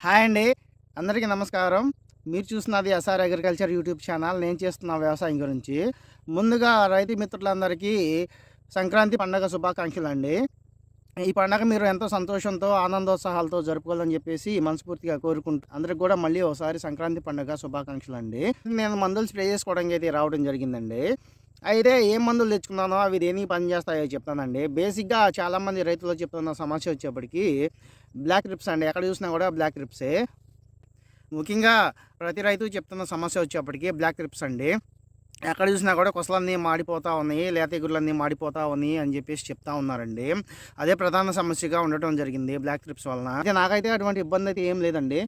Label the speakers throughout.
Speaker 1: Hi అండి. అందరికీ నమస్కారం. మీరు చూస్తున్నది ఎస్ఆర్ అగ్రికల్చర్ యూట్యూబ్ ఛానల్. నేను చేస్తున్న వ్యవసాయం గురించి. ముందుగా రైతు మిత్రులందరికీ సంక్రాంతి పండగ శుభాకాంక్షలండి. ఈ పండగ మీరు ఎంతో సంతోషంతో, ఆనందోత్సాహాలతో జరుపుకోవాలని చెప్పేసి మనస్ఫూర్తిగా కోరుకుంటూ అందరికి కూడా మళ్ళీ ఒకసారి సంక్రాంతి పండుగ శుభాకాంక్షలండి. నేను మందులు స్ప్రే చేసుకోవడానికి అయితే రావడం జరిగిందండి. అయితే ఏం మందులు తెచ్చుకున్నానో అవి దేనికి పనిచేస్తాయో చెప్తానండి. బేసిక్‌గా చాలామంది రైతులు చెప్తున్న సమస్య వచ్చేప్పటికి బ్లాక్ ట్రిప్స్ అండి. ఎక్కడ చూసినా కూడా బ్లాక్ ట్రిప్సే. ముఖ్యంగా ప్రతి రైతు చెప్తున్న సమస్య వచ్చేప్పటికి బ్లాక్ ట్రిప్స్ అండి. ఎక్కడ చూసినా కూడా కొసలన్నీ మాడిపోతా ఉన్నాయి, లేత ఇగుర్లన్నీ మాడిపోతా ఉన్నాయి అని చెప్పేసి చెప్తా ఉన్నారండి. అదే ప్రధాన సమస్యగా ఉండటం జరిగింది బ్లాక్ ట్రిప్స్ వలన. అయితే నాకైతే అటువంటి ఇబ్బంది అయితే ఏం లేదండి.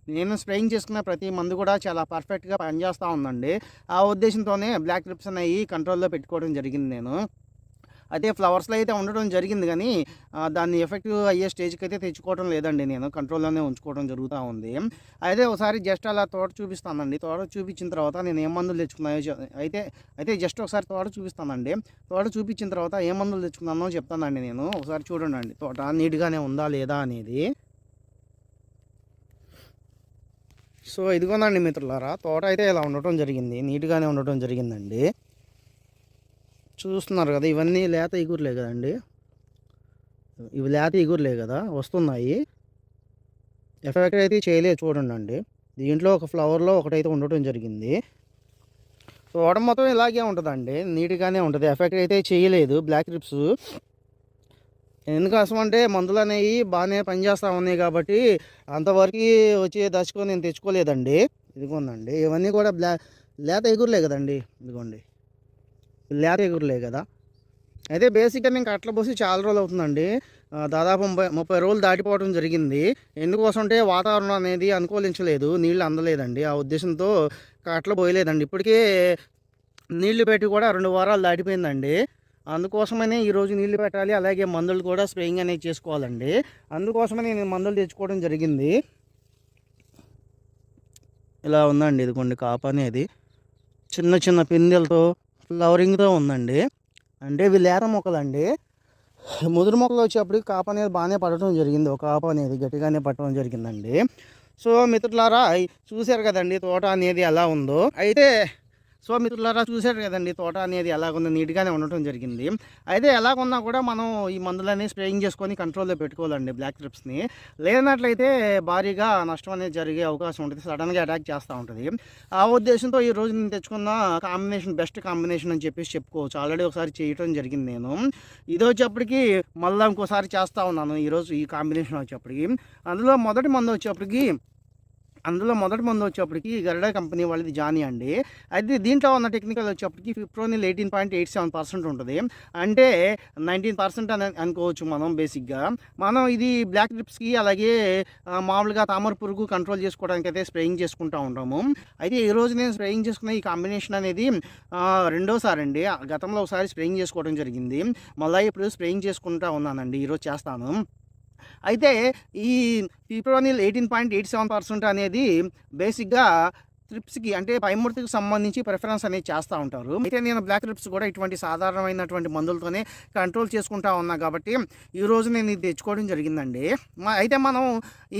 Speaker 1: నేను స్ప్రేయింగ్ చేసుకున్న ప్రతి మందు కూడా చాలా పర్ఫెక్ట్‌గా పనిచేస్తూ ఉందండి. ఆ ఉద్దేశంతోనే బ్లాక్ ట్రిప్స్ అనేవి కంట్రోల్‌లో పెట్టుకోవడం జరిగింది నేను. అయితే ఫ్లవర్స్‌లో అయితే ఉండడం జరిగింది గానీ, దాన్ని ఎఫెక్టివ్ అయ్యే స్టేజ్‌కి అయితే తెచ్చుకోవడం లేదండి నేను. కంట్రోల్‌లోనే ఉంచుకోవడం జరుగుతా ఉంది. అయితే ఒకసారి జస్ట్ అలా తోట చూపిస్తానండి. తోట చూపించిన తర్వాత నేను ఏ మందులు తెచ్చుకున్నాయో అయితే అయితే జస్ట్ ఒకసారి తోట చూపిస్తానండి. తోట చూపించిన తర్వాత ఏ మందులు తెచ్చుకున్నానో చెప్తానండి నేను. ఒకసారి చూడండండి తోట నీట్‌గానే ఉందా లేదా అనేది. సో, ఇదిగోనండి మిత్రులారా, తోట అయితే ఇలా ఉండటం జరిగింది. నీట్‌గానే ఉండటం జరిగిందండి. చూస్తున్నారు కదా! ఇవన్నీ లేత ఇగుర్లే కదండీ! ఇవి లేత ఇగుర్లే కదా! వస్తున్నాయి. ఎఫెక్ట్ అయితే చేయలేదు చూడండండి. దీంట్లో ఒక ఫ్లవర్‌లో ఒకటైతే ఉండటం జరిగింది. తోట మొత్తం ఇలాగే ఉంటదండి. నీట్‌గానే ఉంటది. ఎఫెక్ట్ అయితే చేయలేదు బ్లాక్ ట్రిప్స్. ఎందుకోసం అంటే మందులనేవి బాగానే పనిచేస్తా ఉన్నాయి కాబట్టి అంతవరకి వచ్చే దశకు నేను తెచ్చుకోలేదండి. ఇదిగోందండి. ఇవన్నీ కూడా లేత ఇగుర్లే కదండీ! ఇదిగోండి. లేత ఇగుర్లే కదా! అయితే బేసిక్‌గా నేను కట్టలు పోసి చాలా రోజులు అవుతుందండి. దాదాపు 30 రోజులు దాటిపోవడం జరిగింది. ఎందుకోసం అంటే వాతావరణం అనేది అనుకూలించలేదు. నీళ్ళు అందలేదండి. ఆ ఉద్దేశంతో కట్టలు పోయలేదండి. ఇప్పటికే నీళ్లు పెట్టి కూడా 2 వారాలు దాటిపోయిందండి. అందుకోసమనే ఈరోజు నీళ్లు పెట్టాలి. అలాగే మందులు కూడా స్ప్రేయింగ్ అనేది చేసుకోవాలండి. అందుకోసమనే నేను మందులు తెచ్చుకోవడం జరిగింది. ఇలా ఉందండి ఇదిగోండి కాపు అనేది. చిన్న చిన్న పిందెలతో ఫ్లవరింగ్‌తో ఉందండి. అంటే ఇవి లేత మొక్కలండి. ముదురు మొక్కలు వచ్చేప్పటికి కాపు అనేది బాగానే పడటం జరిగింది. ఒక కాపు అనేది గట్టిగానే పట్టడం జరిగిందండి. సో, మిత్రులారా చూశారు కదండీ తోట అనేది ఎలా ఉందో. అయితే మిత్రులారా చూశారు కదండీ తోట అనేది ఎలాగుందో, నీట్‌గానే ఉండటం జరిగింది. అయితే ఎలాగున్నా కూడా మనం ఈ మందులన్నీ స్ప్రేయింగ్ చేసుకొని కంట్రోల్‌లో పెట్టుకోవాలండి బ్లాక్ ట్రిప్స్‌ని. లేనట్లయితే భారీగా నష్టం అనేది జరిగే అవకాశం ఉంటది. సడన్‌గా అటాక్ చేస్తా ఉంటది. ఆ ఉద్దేశంతో ఈరోజు నేను తెచ్చుకున్న కాంబినేషన్ బెస్ట్ కాంబినేషన్ అని చెప్పేసి చెప్పుకోవచ్చు. ఆల్రెడీ ఒకసారి చేయటం జరిగింది నేను. ఇదొచ్చేప్పటికి మళ్ళా ఇంకోసారి చేస్తా ఉన్నాను ఈరోజు ఈ కాంబినేషన్ వచ్చేప్పటికి. మొదటి మందు వచ్చేప్పటికి గరుడ కంపెనీ వాళ్ళది జానీ అండి. అయితే దీంట్లో ఉన్న టెక్నికల్ వచ్చేప్పటికి ఫిప్రోనిల్ 18.87% ఉంటది. అంటే 19% అని అనుకోవచ్చు మనం బేసిక్‌గా. మనం ఇది బ్లాక్ ట్రిప్స్‌కి అలాగే మామూలుగా తామర పురుగు కంట్రోల్ చేసుకోవడానికైతే స్ప్రేయింగ్ చేసుకుంటా ఉంటాము. అయితే ఈరోజు నేను స్ప్రేయింగ్ చేసుకున్న ఈ కాంబినేషన్ అనేది రెండోసారండి. గతంలో ఒకసారి స్ప్రేయింగ్ చేసుకోవడం జరిగింది. మళ్ళా ఇప్పుడు స్ప్రేయింగ్ చేసుకుంటా ఉన్నానండి. ఈరోజు చేస్తాను. అయితే ఈ ఫిప్రోనిల్ 18.87% అనేది బేసిక్‌గా ట్రిప్స్‌కి అంటే పైముడతకి సంబంధించి ప్రిఫరెన్స్ అనేది చేస్తా ఉంటారు. అయితే నేను బ్లాక్ ట్రిప్స్ కూడా ఇటువంటి సాధారణమైనటువంటి మందులతోనే కంట్రోల్ చేసుకుంటా ఉన్నా కాబట్టి ఈరోజు నేను ఇది తెచ్చుకోవడం జరిగిందండి. అయితే మనం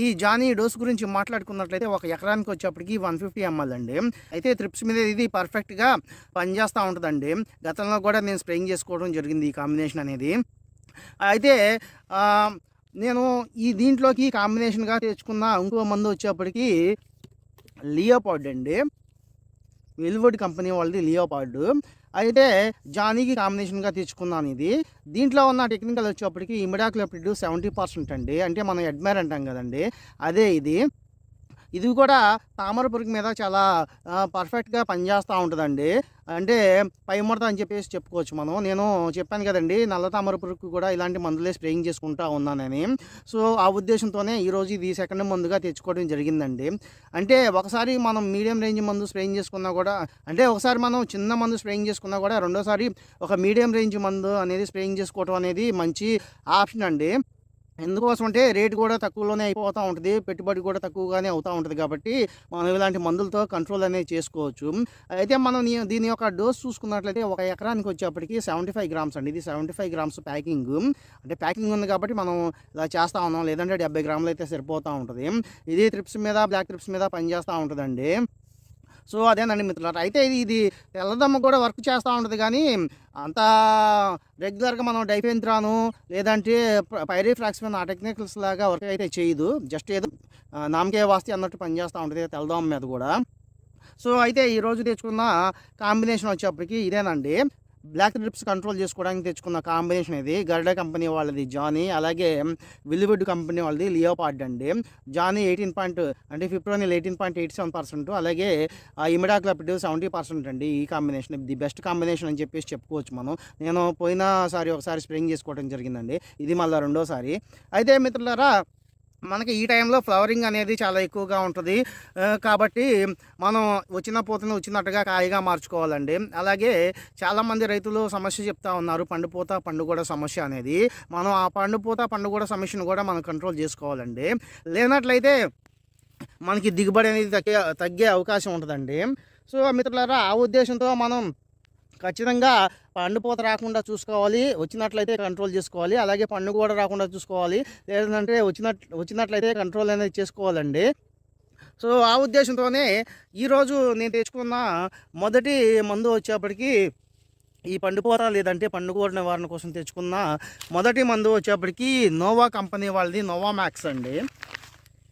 Speaker 1: ఈ జానీ డోస్ గురించి మాట్లాడుకున్నట్లయితే ఒక ఎకరానికి వచ్చేప్పటికి 150 ఎంఎల్ అండి. అయితే ట్రిప్స్ మీద ఇది పర్ఫెక్ట్‌గా పనిచేస్తా ఉంటదండి. గతంలో కూడా నేను స్ప్రేయింగ్ చేసుకోవడం జరిగింది ఈ కాంబినేషన్ అనేది. అయితే ఆహ్, నేను దీంట్లోకి కాంబినేషన్‌గా తెచ్చుకున్న ఇంకో మందు వచ్చేప్పటికి లియోపార్డ్ అండి. విల్వుడ్ కంపెనీ వాళ్ళది లియోపార్డ్. అయితే జానీకి కాంబినేషన్‌గా తెచ్చుకున్నాను ఇది. దీంట్లో ఉన్న టెక్నికల్ వచ్చేప్పటికి ఇమిడాక్లోప్రిడ్ 70% అండి. అంటే మనం అడ్మైర్ అంటాం కదండీ! అదే ఇది. ఇది కూడా తామర పురుగు మీద చాలా పర్ఫెక్ట్‌గా పనిచేస్తా ఉంటదండి. అంటే పైముడత అని చెప్పేసి చెప్పుకోవచ్చు మనం. నేను చెప్పాను కదండీ! నల్ల తామర పురుగుకి కూడా ఇలాంటి మందులే స్ప్రేయింగ్ చేసుకుంటా ఉన్నానని. సో, ఆ ఉద్దేశంతోనే ఈరోజు ఇది సెకండ్ మందుగా తెచ్చుకోవడం జరిగిందండి. అంటే ఒకసారి మనం మీడియం రేంజ్ మందు స్ప్రేయింగ్ చేసుకున్నా కూడా అంటే ఒకసారి మనం చిన్న మందు స్ప్రేయింగ్ చేసుకున్నా కూడా రెండోసారి ఒక మీడియం రేంజ్ మందు అనేది స్ప్రేయింగ్ చేసుకోవటం అనేది మంచి ఆప్షన్ అండి. ఎందుకోసం అంటే రేట్ కూడా తక్కువలోనే అయిపోతా ఉంటది. పెట్టుబడి కూడా తక్కువగానే అవుతా ఉంటది కాబట్టి, మనం ఇలాంటి మందులతో కంట్రోల్ అనేది చేసుకోవచ్చు. అయితే మనం దీని యొక్క డోస్ చూసుకున్నట్లయితే ఒక ఎకరానికి వచ్చేప్పటికి 75 గ్రామ్స్ అండి. ఇది 75 గ్రామ్స్ ప్యాకింగు. అంటే ప్యాకింగ్ ఉంది కాబట్టి మనం ఇలా చేస్తా ఉన్నాం. లేదంటే 70 గ్రాములైతే సరిపోతా ఉంటది. ఇది త్రిప్స్ మీద, బ్లాక్ త్రిప్స్ మీద పనిచేస్తా ఉంటదండి. సో, అదేనండి మిత్రులారా. అయితే ఇది తెల్లదమ్మ కూడా వర్క్ చేస్తా ఉంటది గానీ, అంత రెగ్యులర్‌గా మనం డైఫెన్థ్రాను లేదంటే పైరిఫ్రాక్సిన్ ఆ టెక్నికల్స్ లాగా వర్క్ అయితే చేయదు. జస్ట్ ఏదో నామకే వాస్తే అన్నట్టు పనిచేస్తా ఉంటది తెల్లదోమ మీద గూడా. సో, అయితే ఈరోజు తెచ్చుకున్న కాంబినేషన్ వచ్చేప్పటికి ఇదేనండి. బ్లాక్ డ్రిప్స్ కంట్రోల్ చేసుకోవడానికి తెచ్చుకున్న కాంబినేషన్ ఇది. గరుడ కంపెనీ వాళ్ళది జానీ, అలాగే విల్లువుడ్ కంపెనీ వాళ్ళది లియోపార్డ్ అండి. జానీ 18 పాయింట్ అంటే ఫిప్రోనిల్ 18.87%, అలాగే ఇమిడాక్లోపిడ్ 70% అండి. ఈ కాంబినేషన్ ది బెస్ట్ కాంబినేషన్ అని చెప్పేసి చెప్పుకోవచ్చు మనం. నేను పోయినసారి ఒకసారి స్ప్రేయింగ్ చేసుకోవడం జరిగిందండి. ఇది మళ్ళా రెండోసారి. అయితే మిత్రులారా, మనకి ఈ టైంలో ఫ్లవరింగ్ అనేది చాలా ఎక్కువగా ఉంటది. కాబట్టి మనం వచ్చిన పూతను వచ్చినట్టుగా కాయగా మార్చుకోవాలండి. అలాగే చాలామంది రైతులు సమస్య చెప్తా ఉన్నారు, పండుపూత, పండుగూడ సమస్య అనేది. మనం ఆ పండుపూత, పండుగూడ సమస్యను కూడా మనం కంట్రోల్ చేసుకోవాలండి. లేనట్లయితే మనకి దిగుబడి అనేది తగ్గే అవకాశం ఉంటదండి. సో, మిత్రులారా, ఆ ఉద్దేశంతో మనం ఖచ్చితంగా పండుపూత రాకుండా చూసుకోవాలి. వచ్చినట్లయితే కంట్రోల్ చేసుకోవాలి. అలాగే పండు కూడా రాకుండా చూసుకోవాలి. లేదంటే వచ్చినట్లయితే కంట్రోల్ అనేది చేసుకోవాలండి. సో, ఆ ఉద్దేశంతోనే ఈరోజు నేను తెచ్చుకున్న మొదటి మందు వచ్చేప్పటికి ఈ పండుపూత లేదంటే పండుగూడ నివారణ కోసం తెచ్చుకున్న మొదటి మందు వచ్చేప్పటికి నోవా కంపెనీ వాళ్ళది నోవా మ్యాక్స్ అండి.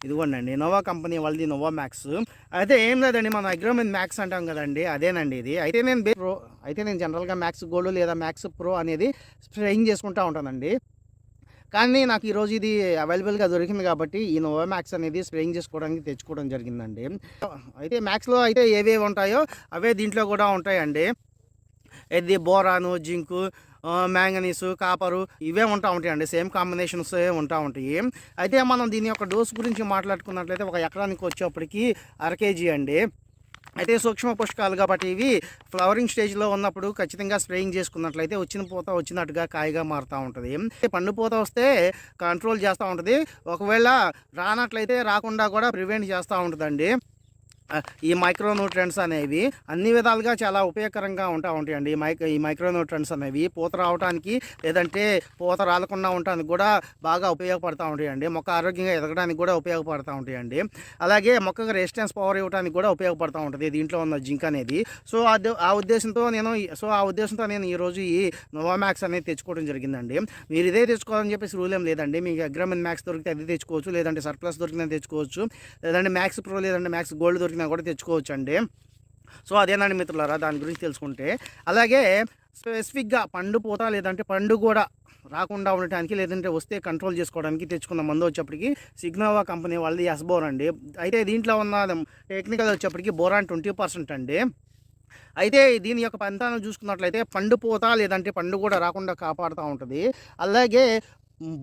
Speaker 1: ఇదిగోండి నోవా కంపెనీ వాళ్ళది నోవా మ్యాక్స్. అయితే ఏం లేదండి, మనం అగ్రోమిన్ మ్యాక్స్ అంటాం కదండి, అదేనండి ఇది. అయితే నేను జనరల్గా మ్యాక్స్ గోల్డ్ లేదా మ్యాక్స్ ప్రో అనేది స్ప్రేయింగ్ చేసుకుంటూ ఉంటానండి. కానీ నాకు ఈరోజు ఇది అవైలబుల్గా దొరికింది కాబట్టి ఈ నోవా మ్యాక్స్ అనేది స్ప్రేయింగ్ చేసుకోవడానికి తెచ్చుకోవడం జరిగిందండి. అయితే మ్యాక్స్లో అయితే ఏవేవి ఉంటాయో అవే దీంట్లో కూడా ఉంటాయండి. ఇది బోరాను, జింకు, మ్యాంగనీసు, కాపరు ఇవే ఉంటాయండి. సేమ్ కాంబినేషన్స్ ఉంటాయి. అయితే మనం దీని యొక్క డోస్ గురించి మాట్లాడుకున్నట్లయితే ఒక ఎకరానికి వచ్చేప్పటికి 1/2 kg అండి. అయితే సూక్ష్మ పోషకాలు కాబట్టి ఇవి ఫ్లవరింగ్ స్టేజ్లో ఉన్నప్పుడు ఖచ్చితంగా స్ప్రేయింగ్ చేసుకున్నట్లయితే వచ్చిన పూత వచ్చినట్టుగా కాయగా మారుతూ ఉంటుంది. పండు పూత వస్తే కంట్రోల్ చేస్తూ ఉంటుంది. ఒకవేళ రానట్లయితే రాకుండా కూడా ప్రివెంట్ చేస్తూ ఉంటుందండి. ఈ మైక్రోన్యూట్రియంట్స్ అనేవి అన్ని విధాలుగా చాలా ఉపయోగకరంగా ఉంటాయండి. ఈ మైక్రోన్యూట్రియంట్స్ అనేవి పూత రావడానికి లేదంటే పూత రాలకుండా ఉండడానికి కూడా బాగా ఉపయోగపడుతూ ఉంటాయండి. మొక్క ఆరోగ్యంగా ఎదగడానికి కూడా ఉపయోగపడుతూ ఉంటాయండి. అలాగే మొక్కకు రెసిస్టెన్స్ పవర్ ఇవ్వడానికి కూడా ఉపయోగపడుతూ ఉంటుంది దీంట్లో ఉన్న జింక్ అనేది. సో, ఆ ఉద్దేశంతో నేను ఈరోజు ఈ నోవామ్యాక్స్ అనేది తెచ్చుకోవడం జరిగిందండి. మీరు ఇదే తెచ్చుకోవాలని చెప్పేసి రూల్ ఏం లేదండి. మీకు అగ్రోమిన్ మ్యాక్స్ దొరికితే అది తెచ్చుకోవచ్చు, లేదంటే సర్ప్లస్ దొరికితే తెచ్చుకోవచ్చు, లేదంటే మ్యాక్స్ ప్రో లేదంటే మ్యాక్స్ గోల్డ్ దొరికినా కూడా తెచ్చుకోవచ్చు అండి. సో, అదేనండి మిత్రులారా, దాని గురించి తెలుసుకుంటే. అలాగే స్పెసిఫిక్గా పండు పూత లేదంటే పండు కూడా రాకుండా ఉండటానికి లేదంటే వస్తే కంట్రోల్ చేసుకోవడానికి తెచ్చుకున్న మందు వచ్చేప్పటికి సిగ్నోవా కంపెనీ వాళ్ళది ఎస్బోర్ అండి. అయితే దీంట్లో ఉన్న టెక్నికల్ వచ్చేప్పటికి బోరాన్ 20% అండి. అయితే దీని యొక్క పంతాన్ని చూసుకున్నట్లయితే పండు పూత లేదంటే పండు కూడా రాకుండా కాపాడుతూ ఉంటుంది. అలాగే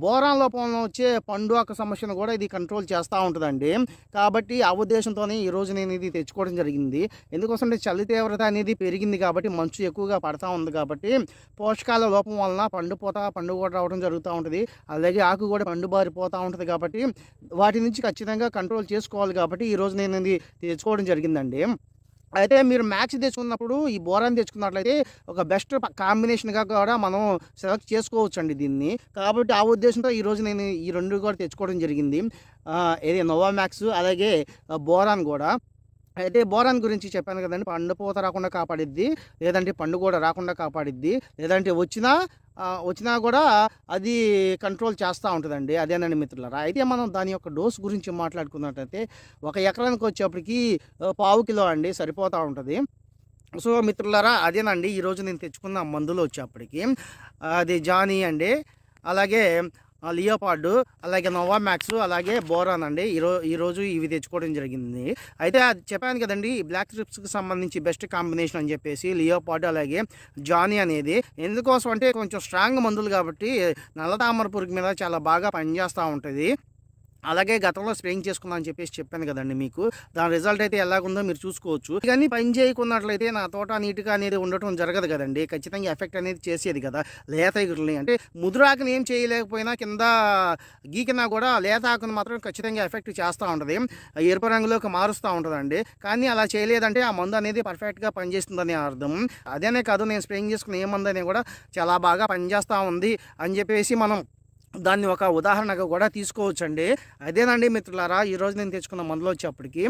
Speaker 1: బోరాన్ లోపంలో వచ్చే పండు ఆకు సమస్యను కూడా ఇది కంట్రోల్ చేస్తూ ఉంటుందండి. కాబట్టి ఆ ఉద్దేశంతోనే ఈరోజు నేను ఇది తెచ్చుకోవడం జరిగింది. ఎందుకోసం అంటే చలి తీవ్రత అనేది పెరిగింది కాబట్టి, మంచు ఎక్కువగా పడతా ఉంది కాబట్టి పోషకాల లోపం వలన పండు కూడా రావడం జరుగుతూ ఉంటుంది. అలాగే ఆకు కూడా పండు బారిపోతూ ఉంటుంది కాబట్టి వాటి నుంచి ఖచ్చితంగా కంట్రోల్ చేసుకోవాలి. కాబట్టి ఈరోజు నేను ఇది తెచ్చుకోవడం జరిగిందండి. అయితే మీరు మ్యాక్స్ తెచ్చుకున్నప్పుడు ఈ బోరాన్ తెచ్చుకున్నట్లయితే ఒక బెస్ట్ కాంబినేషన్గా కూడా మనం సెలెక్ట్ చేసుకోవచ్చండి దీన్ని. కాబట్టి ఆ ఉద్దేశంతో ఈరోజు నేను ఈ 2 కూడా తెచ్చుకోవడం జరిగింది. ఇది నోవా మ్యాక్స్ అలాగే బోరాన్ కూడా. అయితే బోరాన్ గురించి చెప్పాను కదండి, పండు పూత రాకుండా కాపాడిద్ది, లేదంటే పండు కూడా రాకుండా కాపాడిద్ది, లేదంటే వచ్చినా కూడా అది కంట్రోల్ చేస్తూ ఉంటుందండి. అదేనండి మిత్రులారా. అయితే మనం దాని యొక్క డోస్ గురించి మాట్లాడుకున్నట్టయితే ఒక ఎకరానికి వచ్చేప్పటికి 1/4 కిలో అండి సరిపోతూ ఉంటుంది. సో, మిత్రులారా, అదేనండి ఈరోజు నేను తెచ్చుకున్న మందులు వచ్చేప్పటికి అది జానీ అండి, అలాగే లియోపార్డు, అలాగే నోవా మ్యాక్స్, అలాగే బోరాన్ అండి. ఈరోజు ఇవి తెచ్చుకోవడం జరిగింది. అయితే అది చెప్పాను కదండి, బ్లాక్ ట్రిప్స్కి సంబంధించి బెస్ట్ కాంబినేషన్ అని చెప్పేసి లియోపార్డు అలాగే జానీ అనేది. ఎందుకోసం అంటే కొంచెం స్ట్రాంగ్ మందులు కాబట్టి నల్ల తామర పురుగు మీద చాలా బాగా పనిచేస్తూ ఉంటుంది. అలాగే గతంలో స్ప్రేయింగ్ చేసుకున్నా అని చెప్పేసి చెప్పాను కదండి మీకు. దాని రిజల్ట్ అయితే ఎలాగుందో మీరు చూసుకోవచ్చు. కానీ పని చేయకున్నట్లయితే నా తోట నీట్‌గా అనేది ఉండటం జరగదు కదండీ. ఖచ్చితంగా ఎఫెక్ట్ అనేది చేసేది కదా! లేత ఇగురుల్ని అంటే ముదురాకుని ఏం చేయలేకపోయినా కింద గీకినా కూడా లేత ఆకుని మాత్రం ఖచ్చితంగా ఎఫెక్ట్ చేస్తా ఉంటది. ఎరుపు రంగులోకి మారుస్తా ఉంటదండి. కానీ అలా చేయలేదంటే ఆ మందు అనేది పర్ఫెక్ట్‌గా పనిచేస్తుందని అర్థం. అదేనే కాదు నేను స్ప్రేయింగ్ చేసుకున్న ఏ మందైనా కూడా చాలా బాగా పనిచేస్తా ఉంది అని చెప్పేసి మనం దాన్ని ఒక ఉదాహరణగా కూడా తీసుకోవచ్చండి. అదేనండి మిత్రులారా ఈరోజు నేను తెచ్చుకున్న మందులొచ్చేప్పటికి